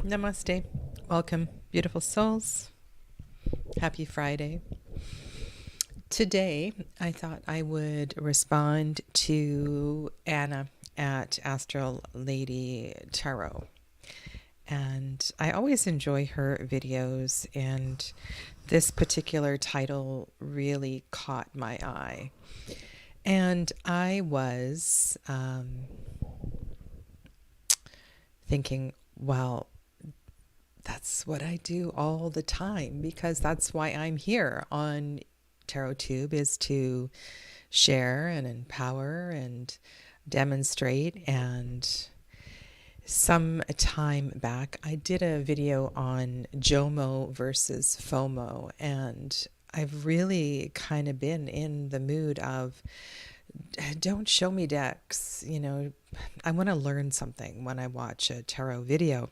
Namaste. Welcome, beautiful souls. Happy Friday. Today, I thought I would respond to Anna at Astral Lady Tarot. And I always enjoy her videos, and this particular title really caught my eye. And I was thinking, well, that's what I do all the time, because that's why I'm here on TarotTube, is to share and empower and demonstrate. And some time back, I did a video on JOMO versus FOMO, and I've really kind of been in the mood of, don't show me decks. I want to learn something when I watch a tarot video.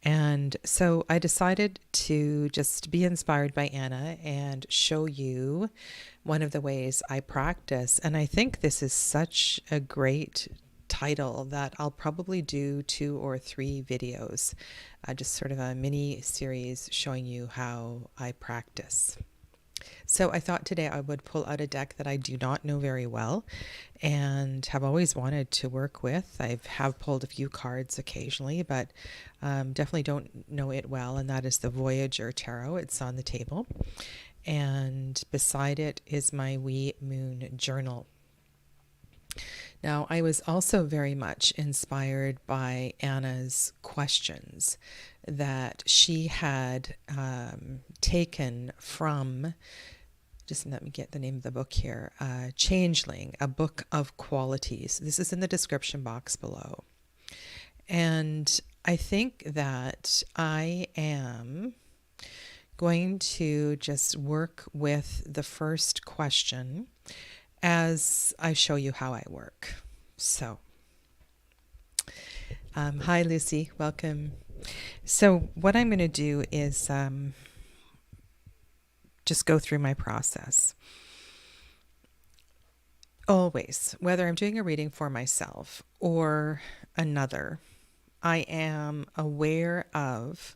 And so I decided to just be inspired by Anna and show you one of the ways I practice. And I think this is such a great title that I'll probably do 2 or 3 videos, just sort of a mini series showing you how I practice. So I thought today I would pull out a deck that I do not know very well and have always wanted to work with. I have pulled a few cards occasionally, but definitely don't know it well, and that is the Voyager Tarot. It's on the table, and beside it is my wee moon journal. Now, I was also very much inspired by Anna's questions that she had taken from, just let me get the name of the book here, Changeling, a book of qualities. This is in the description box below. And I think that I am going to just work with the first question as I show you how I work. So, hi Lucy, welcome. So what I'm going to do is just go through my process. Always, whether I'm doing a reading for myself or another, I am aware of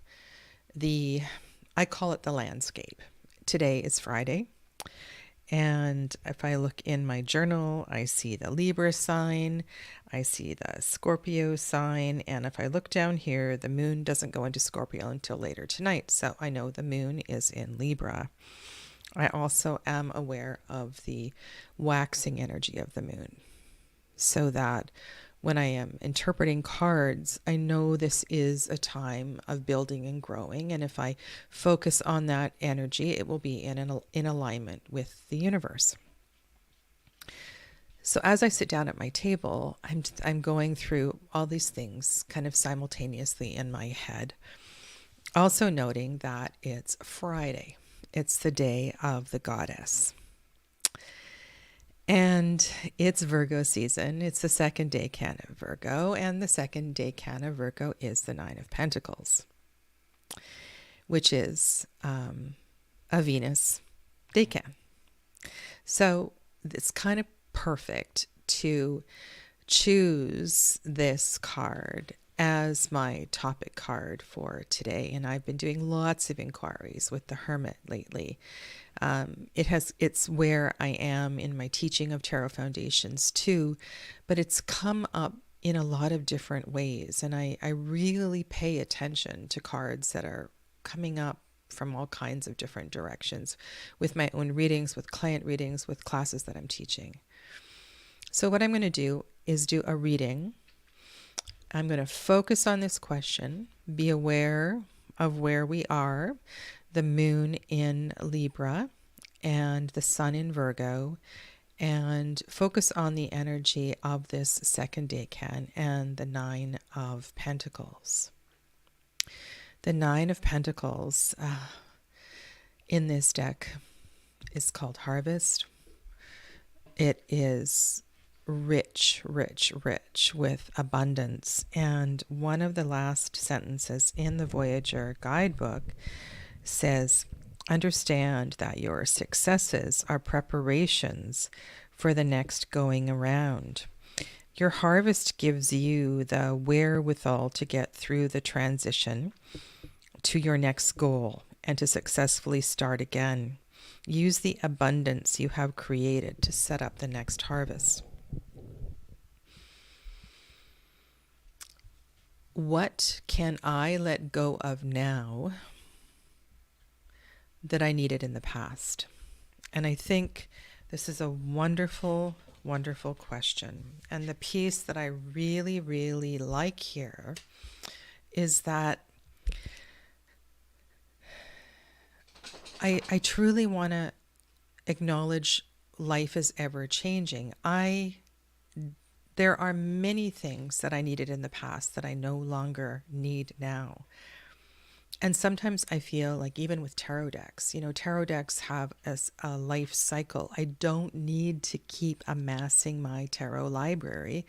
I call it the landscape. Today is Friday. And if I look in my journal, I see the Libra sign, I see the Scorpio sign, and if I look down here, the moon doesn't go into Scorpio until later tonight, so I know the moon is in Libra. I also am aware of the waxing energy of the moon, so that when I am interpreting cards, I know this is a time of building and growing, and if I focus on that energy, it will be in alignment with the universe. So as I sit down at my table, I'm going through all these things kind of simultaneously in my head, also noting that it's Friday. It's the day of the goddess. And it's Virgo season. It's the second decan of Virgo, and the second decan of Virgo is the 9 of Pentacles, which is a Venus decan. So it's kind of perfect to choose this card as my topic card for today. And I've been doing lots of inquiries with the Hermit lately. It's where I am in my teaching of Tarot Foundations too, but it's come up in a lot of different ways. And I really pay attention to cards that are coming up from all kinds of different directions with my own readings, with client readings, with classes that I'm teaching. So what I'm going to do is do a reading. I'm going to focus on this question, be aware of where we are, the moon in Libra and the sun in Virgo, and focus on the energy of this second decan and the 9 of Pentacles. The 9 of Pentacles in this deck is called Harvest. It is rich, rich, rich with abundance. And one of the last sentences in the Voyager guidebook says, understand that your successes are preparations for the next going around. Your harvest gives you the wherewithal to get through the transition to your next goal and to successfully start again. Use the abundance you have created to set up the next harvest. What can I let go of now that I needed in the past? And I think this is a wonderful, wonderful question. And the piece that I really, really like here is that I truly want to acknowledge life is ever changing. There are many things that I needed in the past that I no longer need now. And sometimes I feel like even with tarot decks, tarot decks have a life cycle. I don't need to keep amassing my tarot library.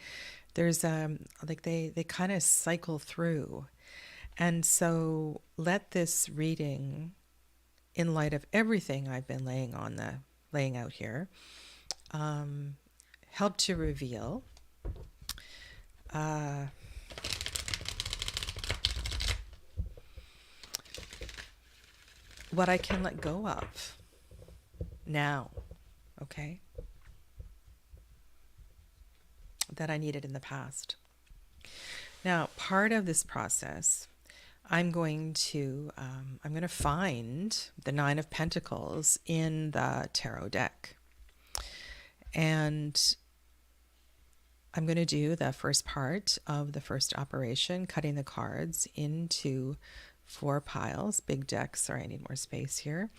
There's like they kind of cycle through. And so let this reading, in light of everything I've been laying out here, help to reveal what I can let go of now, okay? That I needed in the past. Now, part of this process, I'm going to find the Nine of Pentacles in the tarot deck. And I'm going to do the first part of the first operation, cutting the cards into 4 piles, big deck. Sorry, I need more space here.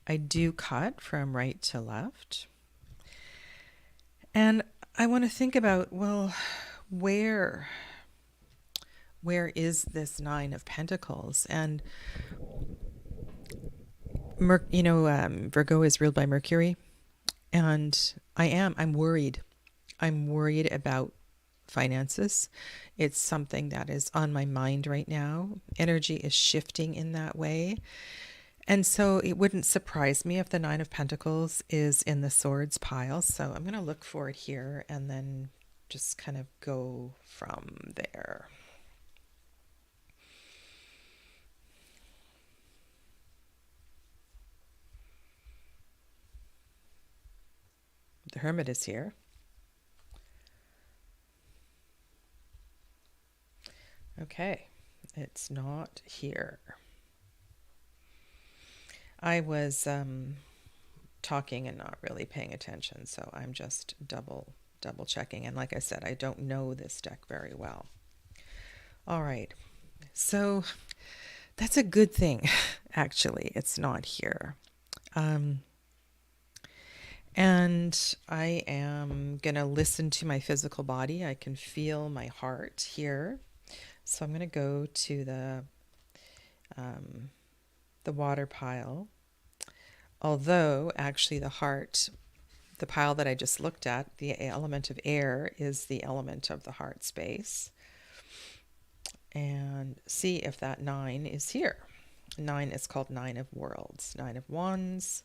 I do cut from right to left. And I want to think about, well, where is this Nine of Pentacles? And Virgo is ruled by Mercury, and I'm worried. I'm worried about finances. It's something that is on my mind right now. Energy is shifting in that way. And so it wouldn't surprise me if the Nine of Pentacles is in the Swords pile. So I'm going to look for it here and then just kind of go from there. The Hermit is here. Okay, it's not here. I was talking and not really paying attention, so I'm just double checking. And like I said, I don't know this deck very well. All right, so that's a good thing, actually. It's not here. And I am going to listen to my physical body. I can feel my heart here. So I'm going to go to the water pile. Although actually the pile that I just looked at, the element of air is the element of the heart space. And see if that 9 is here. 9 is called Nine of Worlds, 9 of Wands.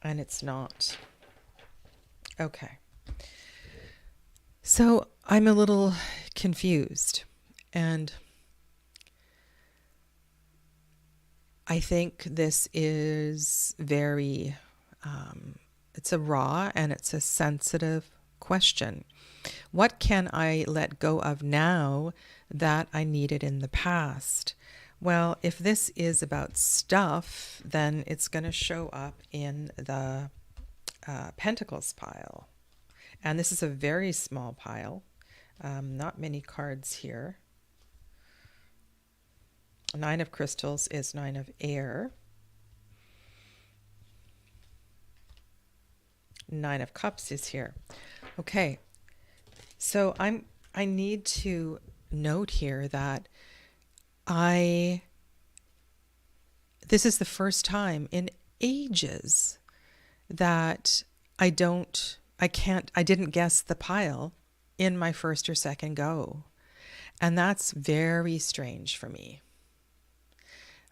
And it's not. Okay. So I'm a little confused, and I think this is very, it's a raw and it's a sensitive question. What can I let go of now that I needed in the past? Well, if this is about stuff, then it's going to show up in the Pentacles pile. And this is a very small pile. Not many cards here. 9 of Crystals is 9 of Air. 9 of Cups is here. Okay, so I need to note here that this is the first time in ages that I didn't guess the pile in my first or second go. And that's very strange for me.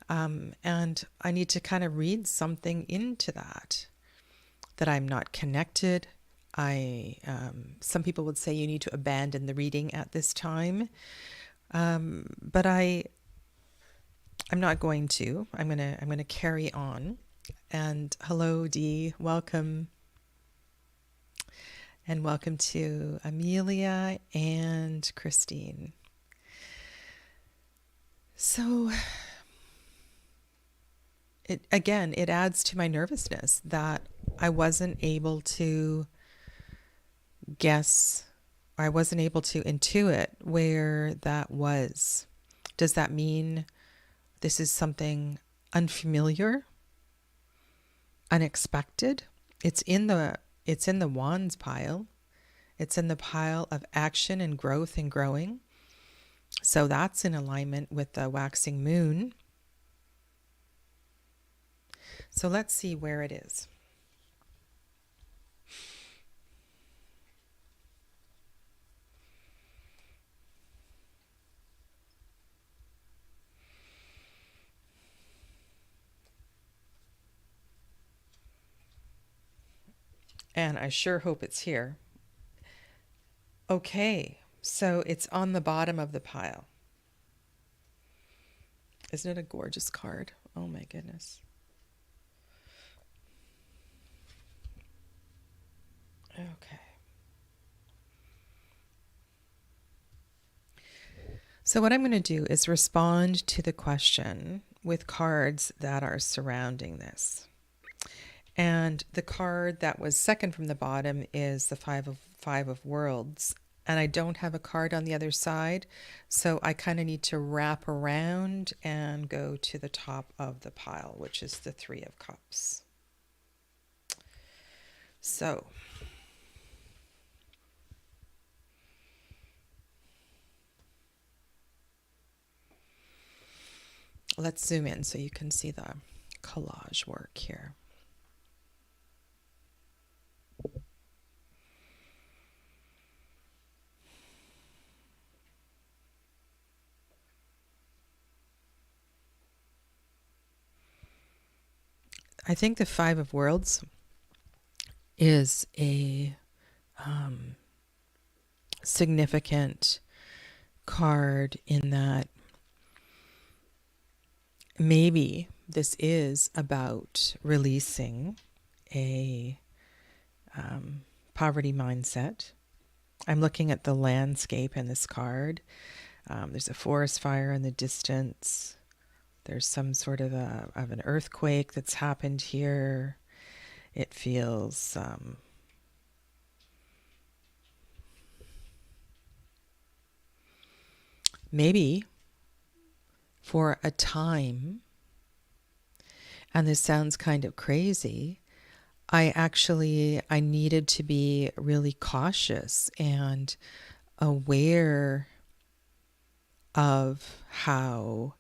And I need to kind of read something into that. that I'm not connected. Some people would say you need to abandon the reading at this time, but I'm not going to. I'm gonna carry on. And hello, Dee. Welcome. And welcome to Amelia and Christine. So it adds to my nervousness that I wasn't able to guess, or I wasn't able to intuit where that was. Does that mean this is something unfamiliar, unexpected? It's in the wands pile. It's in the pile of action and growth and growing. So that's in alignment with the waxing moon. So let's see where it is. And I sure hope it's here. Okay, so it's on the bottom of the pile. Isn't it a gorgeous card? Oh my goodness. Okay. So what I'm going to do is respond to the question with cards that are surrounding this. And the card that was second from the bottom is the Five of Worlds. And I don't have a card on the other side, so I kind of need to wrap around and go to the top of the pile, which is the Three of Cups. So let's zoom in so you can see the collage work here. I think the Five of Worlds is a significant card in that maybe this is about releasing a poverty mindset. I'm looking at the landscape in this card. There's a forest fire in the distance. There's some sort of an earthquake that's happened here. It feels maybe for a time, and this sounds kind of crazy, I needed to be really cautious and aware of how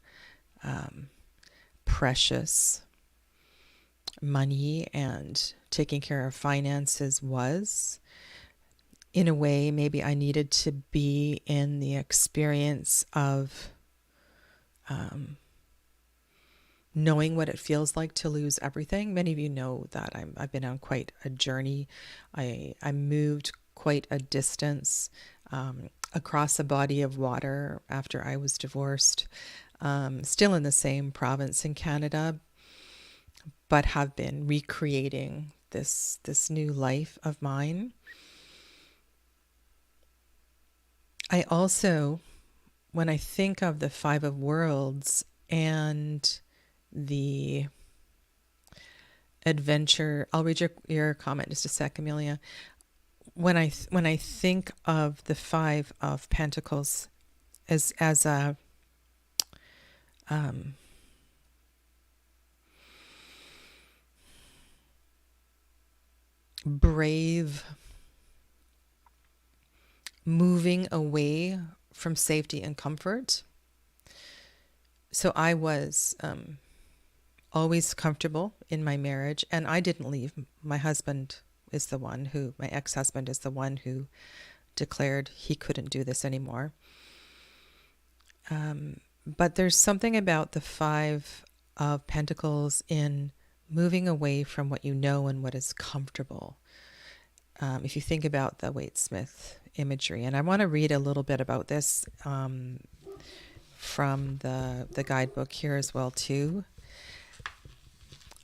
precious money and taking care of finances was. In a way, maybe I needed to be in the experience of knowing what it feels like to lose everything. Many of you know that I've been on quite a journey. I moved quite a distance across a body of water after I was divorced. Still in the same province in Canada, but have been recreating this new life of mine. I also, when I think of the Five of Worlds and the adventure, I'll read your comment just a sec, Amelia. When I think of the Five of Pentacles as a brave moving away from safety and comfort. So I was always comfortable in my marriage, and I didn't leave. My ex-husband is the one who declared he couldn't do this anymore. But there's something about the Five of Pentacles in moving away from what you know and what is comfortable. If you think about the Waite Smith imagery, and I want to read a little bit about this from the guidebook here as well too.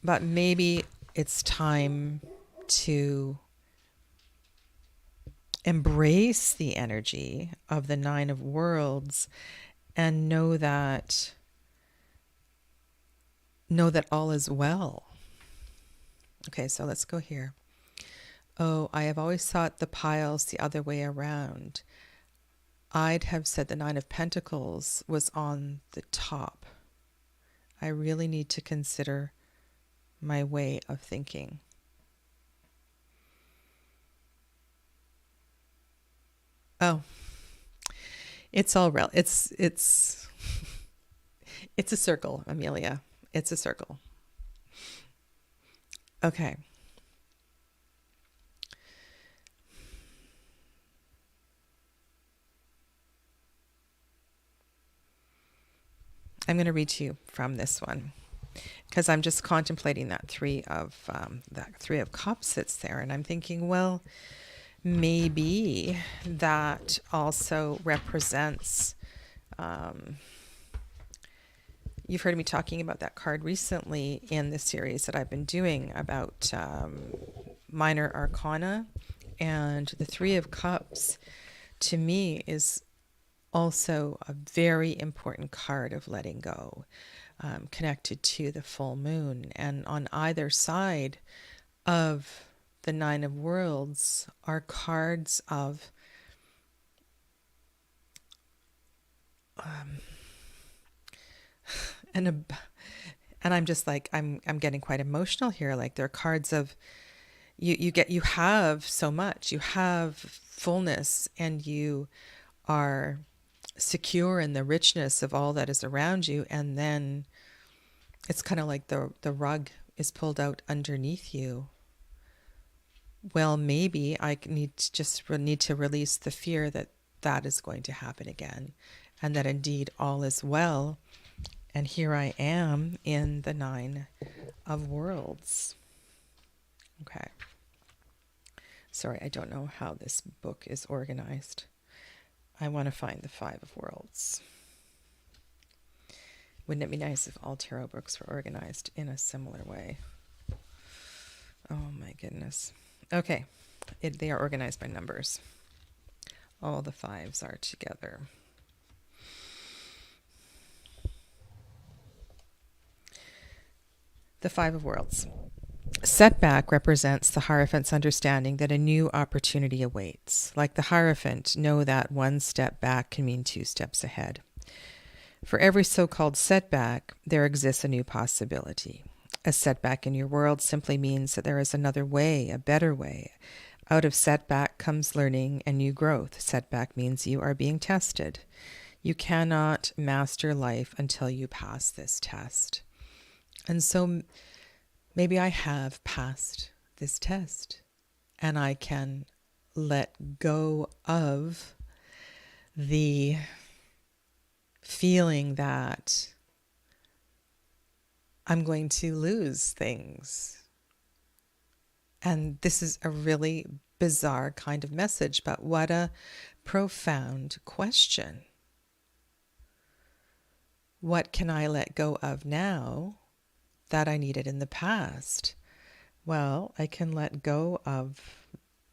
But maybe it's time to embrace the energy of the Nine of Worlds and know that all is well. Okay, so let's go here. Oh, I have always thought the piles the other way around. I'd have said the Nine of Pentacles was on the top. I really need to consider my way of thinking. Oh, it's all real. It's it's a circle, Amelia. It's a circle. Okay. I'm going to read to you from this one because I'm just contemplating that Three of Cups that's there, and I'm thinking, well, maybe that also represents. You've heard me talking about that card recently in the series that I've been doing about minor arcana, and the Three of Cups to me is also a very important card of letting go, connected to the full moon. And on either side of the Nine of Worlds are cards of and I'm just like I'm getting quite emotional here. Like they're cards of you have so much, you have fullness, and you are secure in the richness of all that is around you, and then it's kind of like the rug is pulled out underneath you. Well, maybe I need to release the fear that that is going to happen again, and that indeed all is well. And here I am in the Nine of Worlds. Okay. Sorry, I don't know how this book is organized. I want to find the Five of Worlds. Wouldn't it be nice if all tarot books were organized in a similar way? Oh my goodness. Okay, they are organized by numbers. All the fives are together. The Five of Worlds. Setback represents the Hierophant's understanding that a new opportunity awaits. Like the Hierophant, know that one step back can mean two steps ahead. For every so-called setback, there exists a new possibility. A setback in your world simply means that there is another way, a better way. Out of setback comes learning and new growth. Setback means you are being tested. You cannot master life until you pass this test. And so maybe I have passed this test, and I can let go of the feeling that I'm going to lose things. And this is a really bizarre kind of message, but what a profound question. What can I let go of now that I needed in the past? Well, I can let go of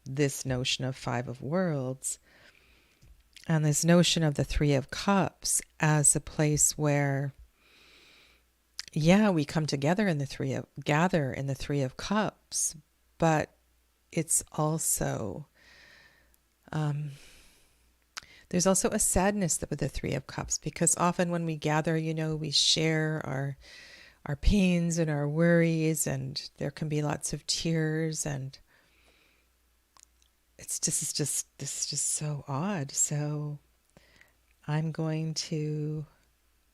this notion of Five of Worlds and this notion of the Three of Cups as a place where, yeah, we come together in the gather in the Three of Cups, but it's also there's also a sadness with the Three of Cups, because often when we gather, we share our pains and our worries, and there can be lots of tears, and this is just so odd. So I'm going to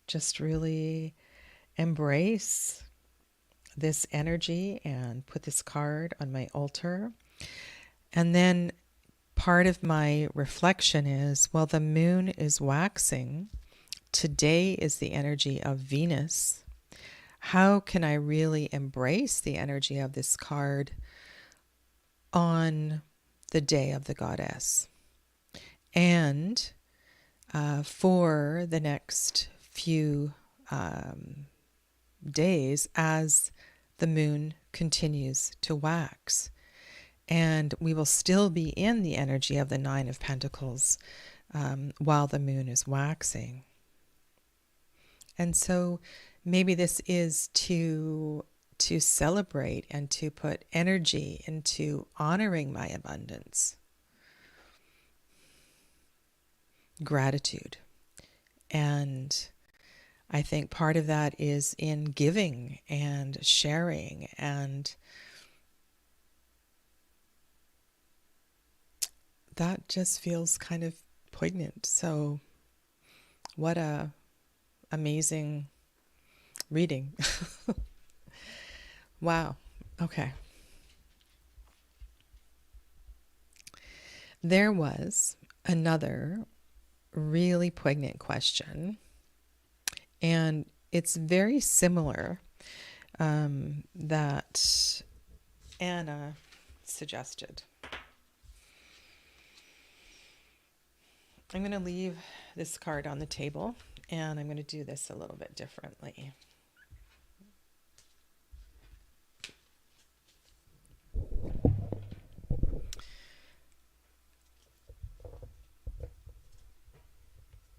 just really embrace this energy and put this card on my altar. And then part of my reflection is, well, the moon is waxing. Today is the energy of Venus. how can I really embrace the energy of this card on the day of the goddess? And for the next few days as the moon continues to wax. And we will still be in the energy of the Nine of Pentacles while the moon is waxing. And so maybe this is to celebrate and to put energy into honoring my abundance, gratitude. And I think part of that is in giving and sharing, and that just feels kind of poignant. So what a amazing reading. Wow. Okay. There was another really poignant question, and it's very similar that Anna suggested. I'm going to leave this card on the table, and I'm going to do this a little bit differently.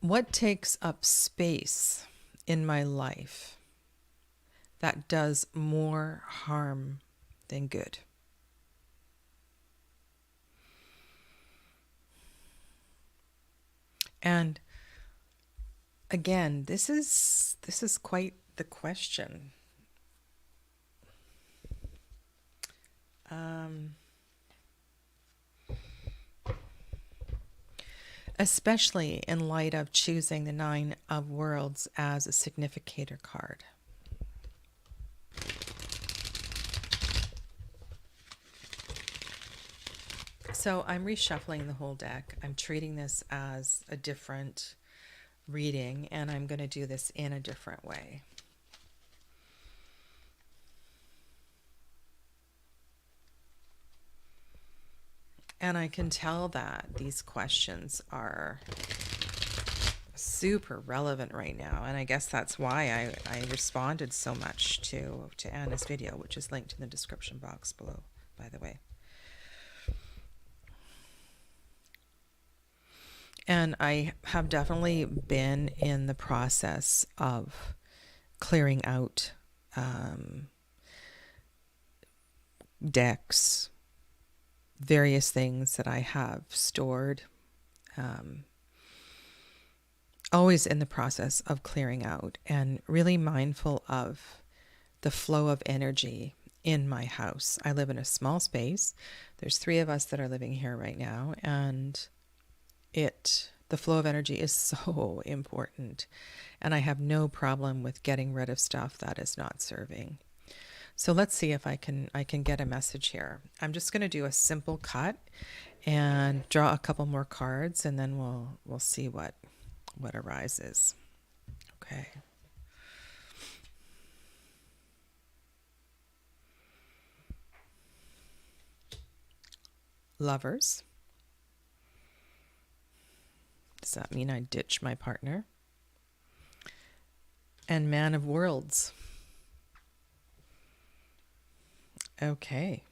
What takes up space in my life that does more harm than good? And again, this is quite the question. Especially in light of choosing the Nine of Worlds as a significator card. So I'm reshuffling the whole deck. I'm treating this as a different reading, and I'm going to do this in a different way. And I can tell that these questions are super relevant right now. And I guess that's why I responded so much to Anna's video, which is linked in the description box below, by the way. And I have definitely been in the process of clearing out decks, various things that I have stored, always in the process of clearing out, and really mindful of the flow of energy in my house. I live in a small space. There's 3 of us that are living here right now, and the flow of energy is so important, and I have no problem with getting rid of stuff that is not serving. So let's see if I can get a message here. I'm just going to do a simple cut and draw a couple more cards, and then we'll see what arises. Okay. Lovers. Does that mean I ditch my partner? And Man of Worlds. Okay.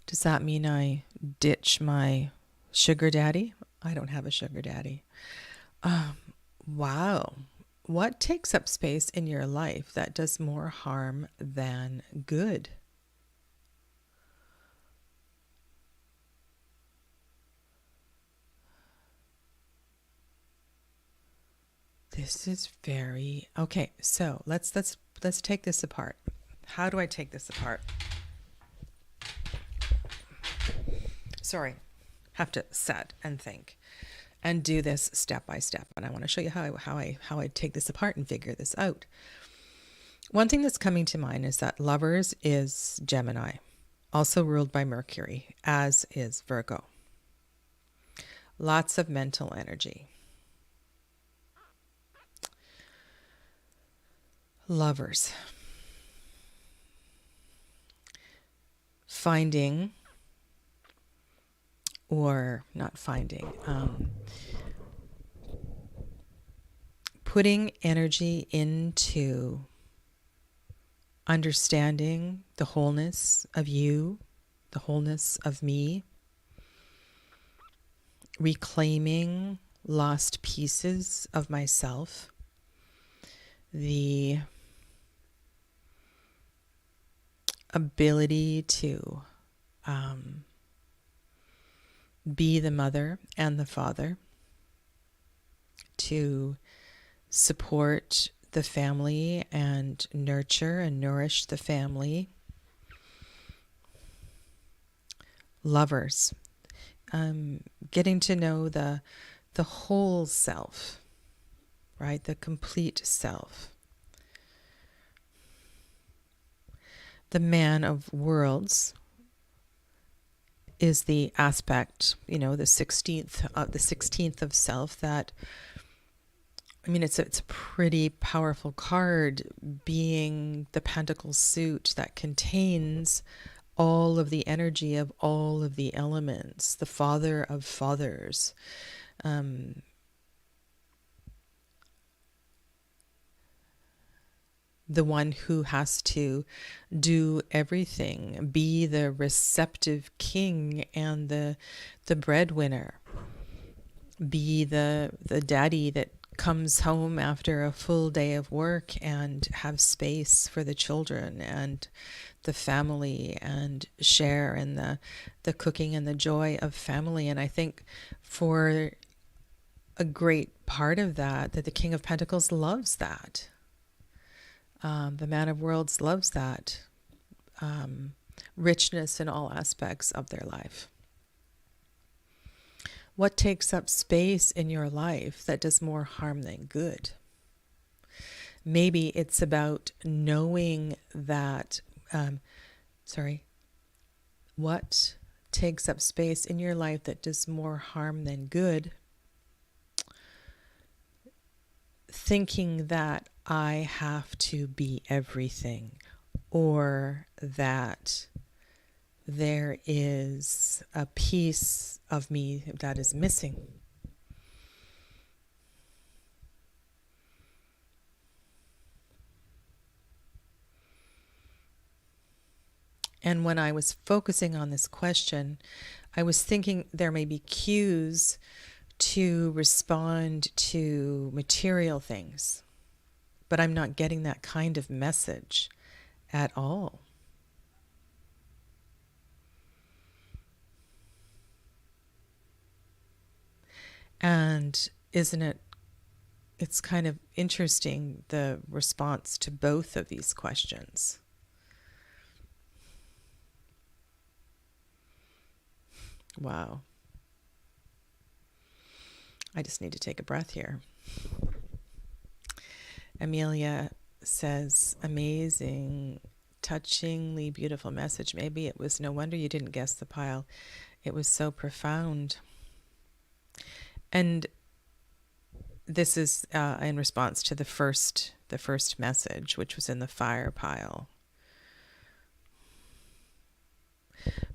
Does that mean I ditch my sugar daddy? I don't have a sugar daddy. Wow. What takes up space in your life that does more harm than good? This is very okay. So let's take this apart. How do I take this apart? Sorry, have to set and think and do this step by step. And I want to show you how I take this apart and figure this out. One thing that's coming to mind is that Lovers is Gemini, also ruled by Mercury, as is Virgo. Lots of mental energy. Lovers. Finding, or not finding, putting energy into understanding the wholeness of you, the wholeness of me, reclaiming lost pieces of myself, the ability to be the mother and the father, to support the family and nurture and nourish the family. Lovers, getting to know the whole self, right? The complete self. The man of worlds is the aspect, the 16th of self that, it's a pretty powerful card, being the pentacle suit that contains all of the energy of all of the elements, the father of fathers. The one who has to do everything, be the receptive king and the breadwinner, be the daddy that comes home after a full day of work and have space for the children and the family and share in the cooking and the joy of family. And I think for a great part of that the King of Pentacles loves that. The Man of Worlds loves that richness in all aspects of their life. What takes up space in your life that does more harm than good? Maybe it's about knowing that, what takes up space in your life that does more harm than good? Thinking that I have to be everything, or that there is a piece of me that is missing. And when I was focusing on this question, I was thinking there may be cues to respond to material things, but I'm not getting that kind of message at all. And it's kind of interesting, the response to both of these questions. Wow. I just need to take a breath here. Amelia says, amazing, touchingly beautiful message. Maybe it was no wonder you didn't guess the pile. It was so profound. And this is in response to the first message, which was in the fire pile,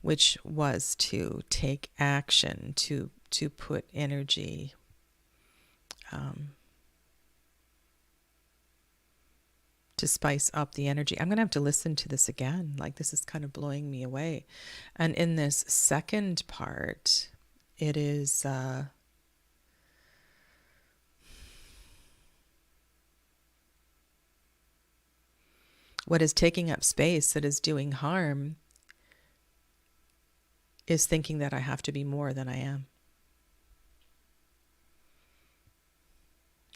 which was to take action, to put energy, to spice up the energy. I'm going to have to listen to this again. Like, this is kind of blowing me away. And in this second part, it is what is taking up space that is doing harm is thinking that I have to be more than I am.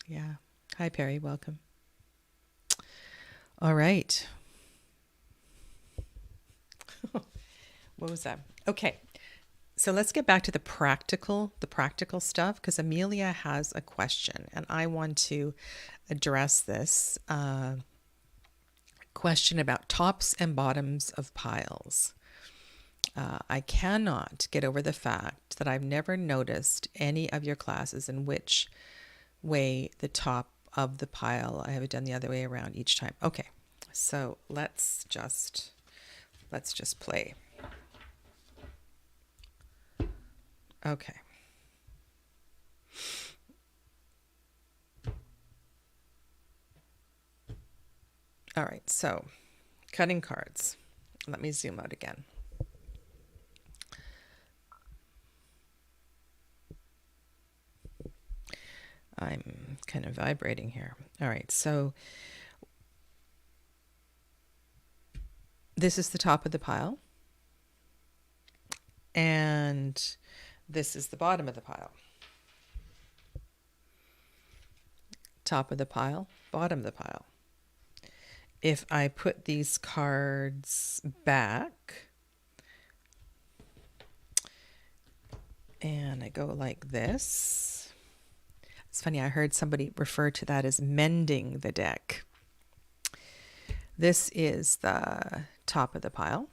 Yeah. Hi, Perry. Welcome. All right. What was that? Okay. So let's get back to the practical stuff, because Amelia has a question and I want to address this question about tops and bottoms of piles. I cannot get over the fact that I've never noticed any of your classes in which way the top of the pile. I have it done the other way around each time. Okay, so let's just play. Okay. All right, so cutting cards. Let me zoom out again. I'm kind of vibrating here. All right, so this is the top of the pile, and this is the bottom of the pile. Top of the pile, bottom of the pile. If I put these cards back and I go like this, it's funny, I heard somebody refer to that as mending the deck. This is the top of the pile,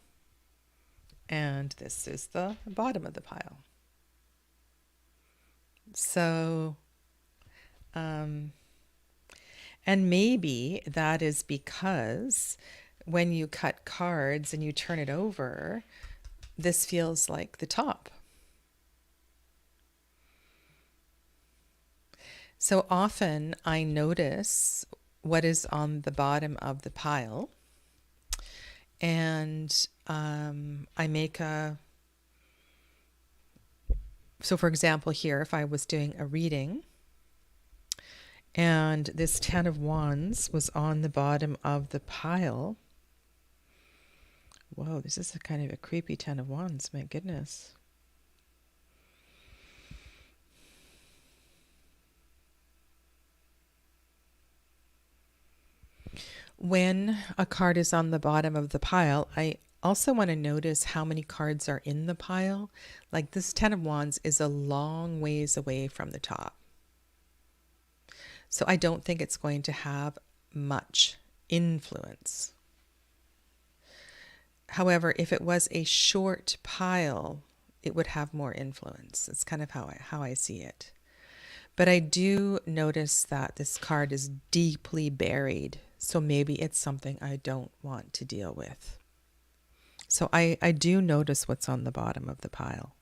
and this is the bottom of the pile. So, and maybe that is because when you cut cards and you turn it over, this feels like the top. So often I notice what is on the bottom of the pile, and I make a, so for example here, if I was doing a reading, and this 10 of Wands was on the bottom of the pile. Whoa, this is a kind of a creepy 10 of Wands, my goodness. When a card is on the bottom of the pile, I also want to notice how many cards are in the pile. Like this 10 of Wands is a long ways away from the top. So I don't think it's going to have much influence. However, if it was a short pile, it would have more influence. It's kind of how I see it. But I do notice that this card is deeply buried. So maybe it's something I don't want to deal with. So I do notice what's on the bottom of the pile.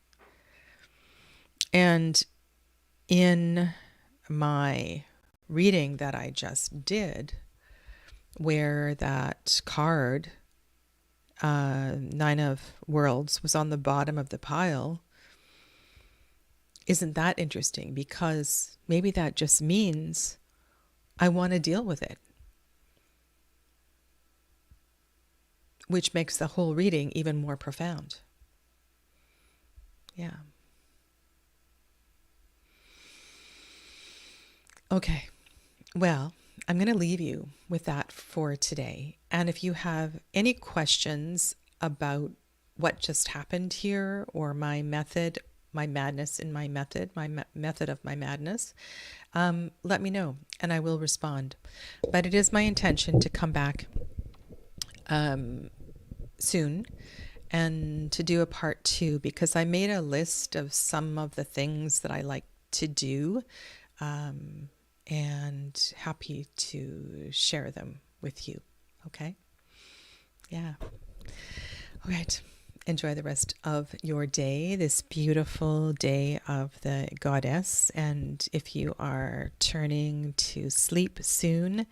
And in my reading that I just did, where that card, Nine of Worlds, was on the bottom of the pile, isn't that interesting? Because maybe that just means I want to deal with it, which makes the whole reading even more profound. Yeah. Okay. Well, I'm going to leave you with that for today. And if you have any questions about what just happened here, or my method, my madness in my method, method of my madness, let me know and I will respond. But it is my intention to come back soon and to do a part 2, because I made a list of some of the things that I like to do, and happy to share them with you. Okay? Yeah. All right. Enjoy the rest of your day, this beautiful day of the goddess. And if you are turning to sleep soon,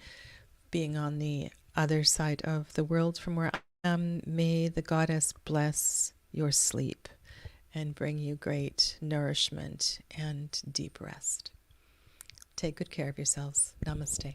being on the other side of the world from where I am, may the goddess bless your sleep and bring you great nourishment and deep rest. Take good care of yourselves. Namaste.